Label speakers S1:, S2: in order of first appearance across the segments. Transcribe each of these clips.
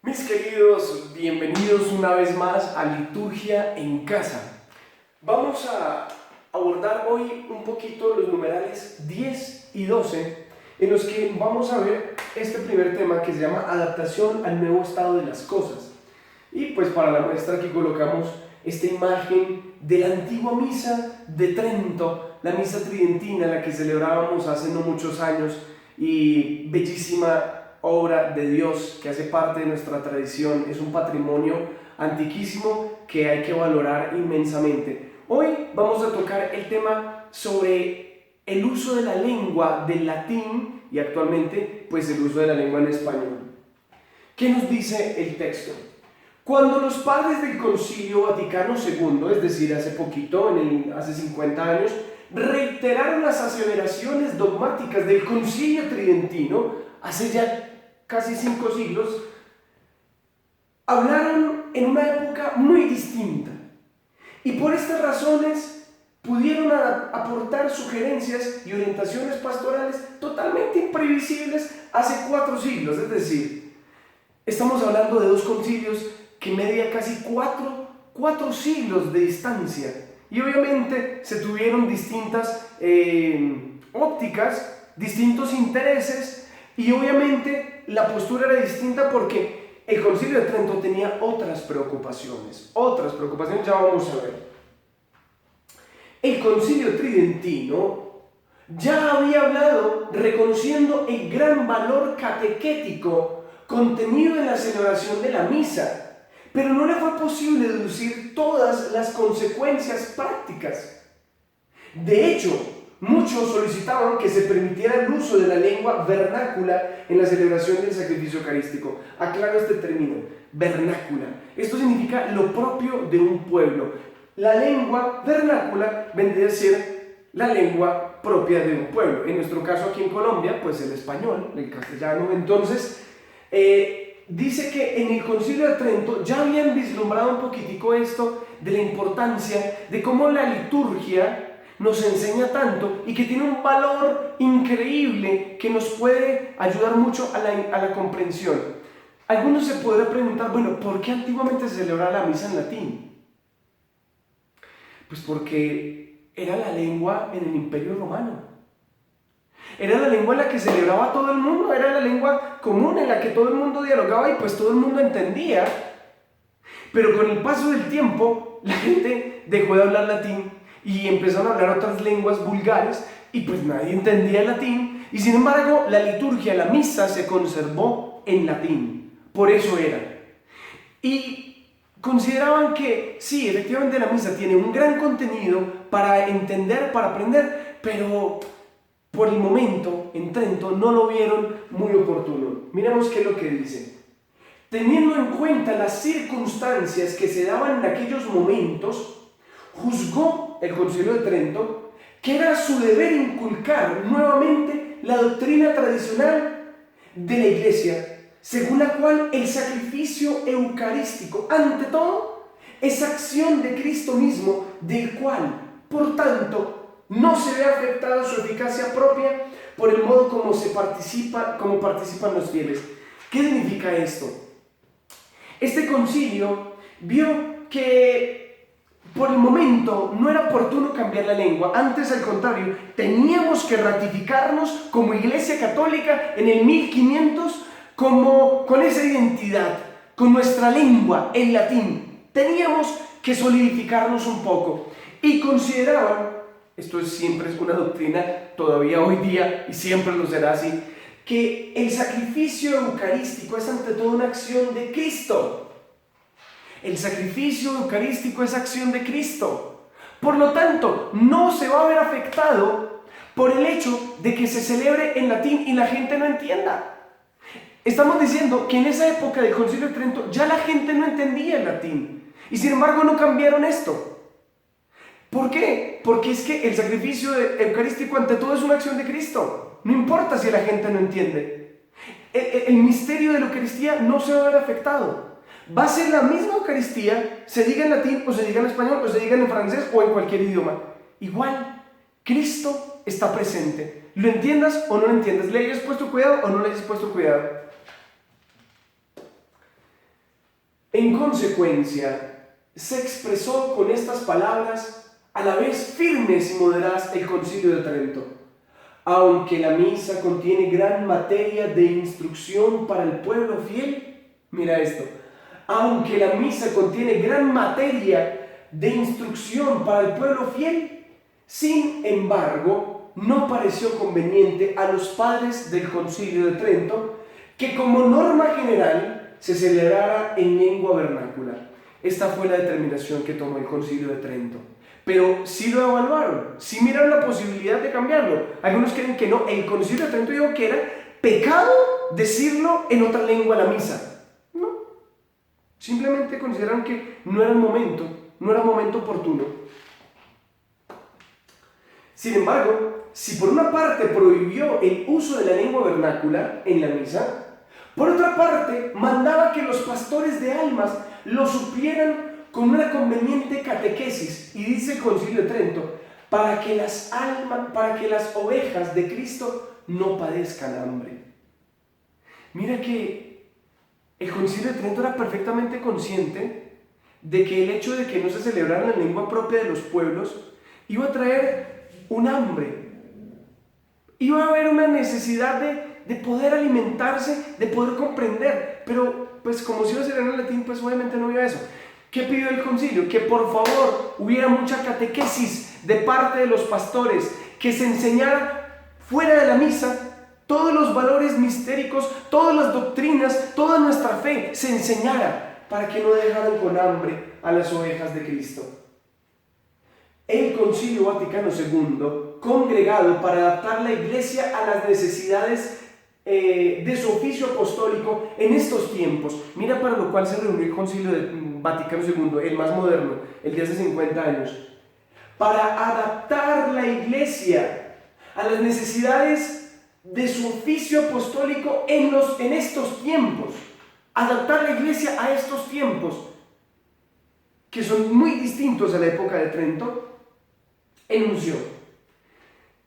S1: Mis queridos, bienvenidos una vez más a Liturgia en Casa. Vamos a abordar hoy un poquito los numerales 10 y 12, en los que vamos a ver este primer tema que se llama adaptación al nuevo estado de las cosas. Y pues para la muestra aquí colocamos esta imagen de la antigua misa de Trento, la misa tridentina, la que celebrábamos hace no muchos años, y bellísima obra de Dios que hace parte de nuestra tradición. Es un patrimonio antiquísimo que hay que valorar inmensamente. Hoy vamos a tocar el tema sobre el uso de la lengua del latín y actualmente pues el uso de la lengua en español. ¿Qué nos dice el texto? Cuando los padres del Concilio Vaticano II, es decir, hace poquito, hace 50 años, reiteraron las aseveraciones dogmáticas del Concilio Tridentino, hace ya casi 5 siglos, hablaron en una época muy distinta. Y por estas razones pudieron aportar sugerencias y orientaciones pastorales totalmente imprevisibles hace 4 siglos. Es decir, estamos hablando de 2 concilios que media casi 4 siglos de distancia. Y obviamente se tuvieron distintas ópticas, distintos intereses, y obviamente la postura era distinta porque el Concilio de Trento tenía otras preocupaciones, ya vamos a ver. El Concilio Tridentino ya había hablado reconociendo el gran valor catequético contenido en la celebración de la misa, pero no le fue posible deducir todas las consecuencias prácticas. De hecho, muchos solicitaban que se permitiera el uso de la lengua vernácula en la celebración del sacrificio eucarístico. Aclaro este término, vernácula. Esto significa lo propio de un pueblo. La lengua vernácula vendría a ser la lengua propia de un pueblo. En nuestro caso aquí en Colombia, pues el español, el castellano. Entonces, dice que en el Concilio de Trento ya habían vislumbrado un poquitico esto de la importancia de cómo la liturgia nos enseña tanto y que tiene un valor increíble que nos puede ayudar mucho a la comprensión. Algunos se podrán preguntar, bueno, ¿por qué antiguamente se celebraba la misa en latín? Pues porque era la lengua en el Imperio Romano. Era la lengua en la que celebraba todo el mundo, era la lengua común en la que todo el mundo dialogaba y pues todo el mundo entendía. Pero con el paso del tiempo, la gente dejó de hablar latín y empezaron a hablar otras lenguas vulgares y pues nadie entendía el latín, y sin embargo la liturgia, la misa se conservó en latín, por eso era. Y consideraban que sí, efectivamente la misa tiene un gran contenido para entender, para aprender, pero por el momento en Trento no lo vieron muy oportuno. Miremos qué es lo que dice. Teniendo en cuenta las circunstancias que se daban en aquellos momentos, juzgó el Concilio de Trento que era su deber inculcar nuevamente la doctrina tradicional de la Iglesia, según la cual el sacrificio eucarístico, ante todo, es acción de Cristo mismo, del cual, por tanto, no se ve afectada su eficacia propia por el modo como participan los fieles. ¿Qué significa esto? Este concilio vio que por el momento no era oportuno cambiar la lengua, antes al contrario, teníamos que ratificarnos como Iglesia Católica en el 1500 con esa identidad, con nuestra lengua, el latín. Teníamos que solidificarnos un poco y consideraban, esto siempre es una doctrina todavía hoy día y siempre lo será así, que el sacrificio eucarístico es ante todo una acción de Cristo. El sacrificio eucarístico es acción de Cristo. Por lo tanto, no se va a ver afectado por el hecho de que se celebre en latín y la gente no entienda. Estamos diciendo que en esa época del Concilio de Trento ya la gente no entendía el latín y sin embargo no cambiaron esto. ¿Por qué? Porque es que el sacrificio eucarístico ante todo es una acción de Cristo. No importa si la gente no entiende. El misterio de la Eucaristía no se va a ver afectado. Va a ser la misma Eucaristía, se diga en latín o se diga en español o se diga en francés o en cualquier idioma. Igual, Cristo está presente. Lo entiendas o no lo entiendas, le hayas puesto cuidado o no le hayas puesto cuidado. En consecuencia, se expresó con estas palabras, a la vez firmes y moderadas, el Concilio de Trento. Aunque la misa contiene gran materia de instrucción para el pueblo fiel, mira esto, aunque la misa contiene gran materia de instrucción para el pueblo fiel, sin embargo, no pareció conveniente a los padres del Concilio de Trento que como norma general se celebrara en lengua vernácula. Esta fue la determinación que tomó el Concilio de Trento. Pero sí lo evaluaron, sí miraron la posibilidad de cambiarlo. Algunos creen que no. El Concilio de Trento dijo que era pecado decirlo en otra lengua la misa. No. Simplemente consideraron que no era el momento, no era momento oportuno. Sin embargo, si por una parte prohibió el uso de la lengua vernácula en la misa, por otra parte mandaba que los pastores de almas lo supieran con una conveniente catequesis, y dice el Concilio de Trento, para que las ovejas de Cristo no padezcan hambre. Mira que el Concilio de Trento era perfectamente consciente de que el hecho de que no se celebrara la lengua propia de los pueblos iba a traer un hambre, iba a haber una necesidad de poder alimentarse, de poder comprender, pero pues como si iba a celebrar en latín, pues obviamente no había eso. ¿Qué pidió el concilio? Que por favor hubiera mucha catequesis de parte de los pastores, que se enseñara fuera de la misa todos los valores mistéricos, todas las doctrinas, toda nuestra fe se enseñara para que no dejaran con hambre a las ovejas de Cristo. El Concilio Vaticano II, congregado para adaptar la Iglesia a las necesidades de su oficio apostólico en estos tiempos. Mira para lo cual se reunió el Concilio Vaticano II, el más moderno, el de hace 50 años. Para adaptar la Iglesia a las necesidades de su oficio apostólico en estos tiempos. Adaptar la Iglesia a estos tiempos, que son muy distintos a la época de Trento, enunció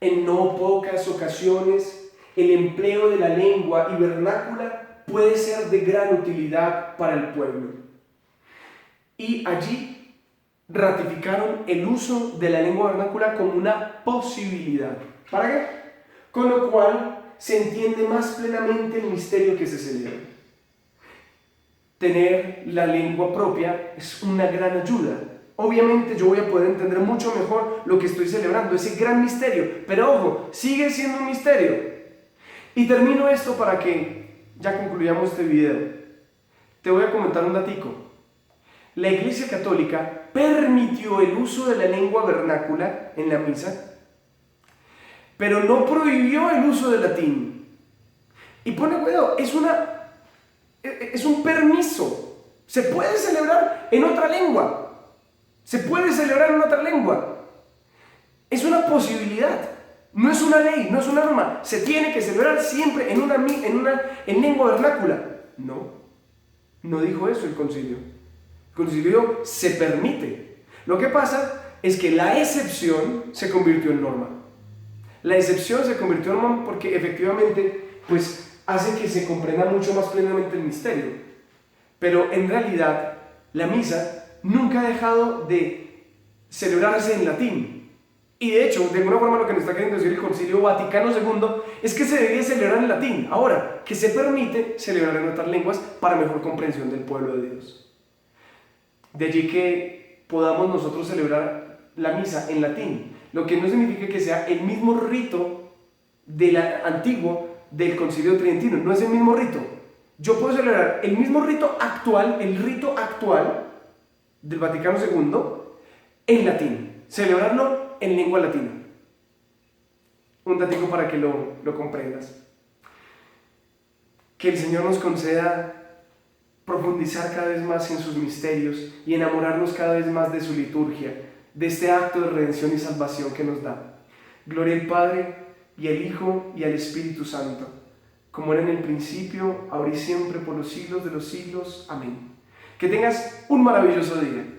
S1: en no pocas ocasiones el empleo de la lengua y vernácula puede ser de gran utilidad para el pueblo. Y allí ratificaron el uso de la lengua vernácula como una posibilidad. ¿Para qué? Con lo cual se entiende más plenamente el misterio que se celebra. Tener la lengua propia es una gran ayuda. Obviamente yo voy a poder entender mucho mejor lo que estoy celebrando, ese gran misterio. Pero ojo, sigue siendo un misterio. Y termino esto para que ya concluyamos este video. Te voy a comentar un datico. La Iglesia Católica permitió el uso de la lengua vernácula en la misa, pero no prohibió el uso del latín. Y pone cuidado, es un permiso. Se puede celebrar en otra lengua. Se puede celebrar en otra lengua. Es una posibilidad. No es una ley, no es una norma. Se tiene que celebrar siempre en lengua vernácula. No dijo eso el concilio. El concilio se permite. Lo que pasa es que la excepción se convirtió en norma. La excepción se convirtió en norma porque efectivamente pues, hace que se comprenda mucho más plenamente el misterio. Pero en realidad la misa nunca ha dejado de celebrarse en latín. Y de hecho, de alguna forma lo que nos está queriendo decir el Concilio Vaticano II es que se debía celebrar en latín. Ahora, que se permite celebrar en otras lenguas para mejor comprensión del pueblo de Dios. De allí que podamos nosotros celebrar la misa en latín, lo que no significa que sea el mismo rito antiguo del Concilio Tridentino, no es el mismo rito. Yo puedo celebrar el mismo rito actual, el rito actual del Vaticano II en latín, celebrarlo en lengua latina. Un datico para que lo comprendas. Que el Señor nos conceda profundizar cada vez más en sus misterios y enamorarnos cada vez más de su liturgia, de este acto de redención y salvación que nos da. Gloria al Padre, y al Hijo, y al Espíritu Santo, como era en el principio, ahora y siempre, por los siglos de los siglos. Amén. Que tengas un maravilloso día.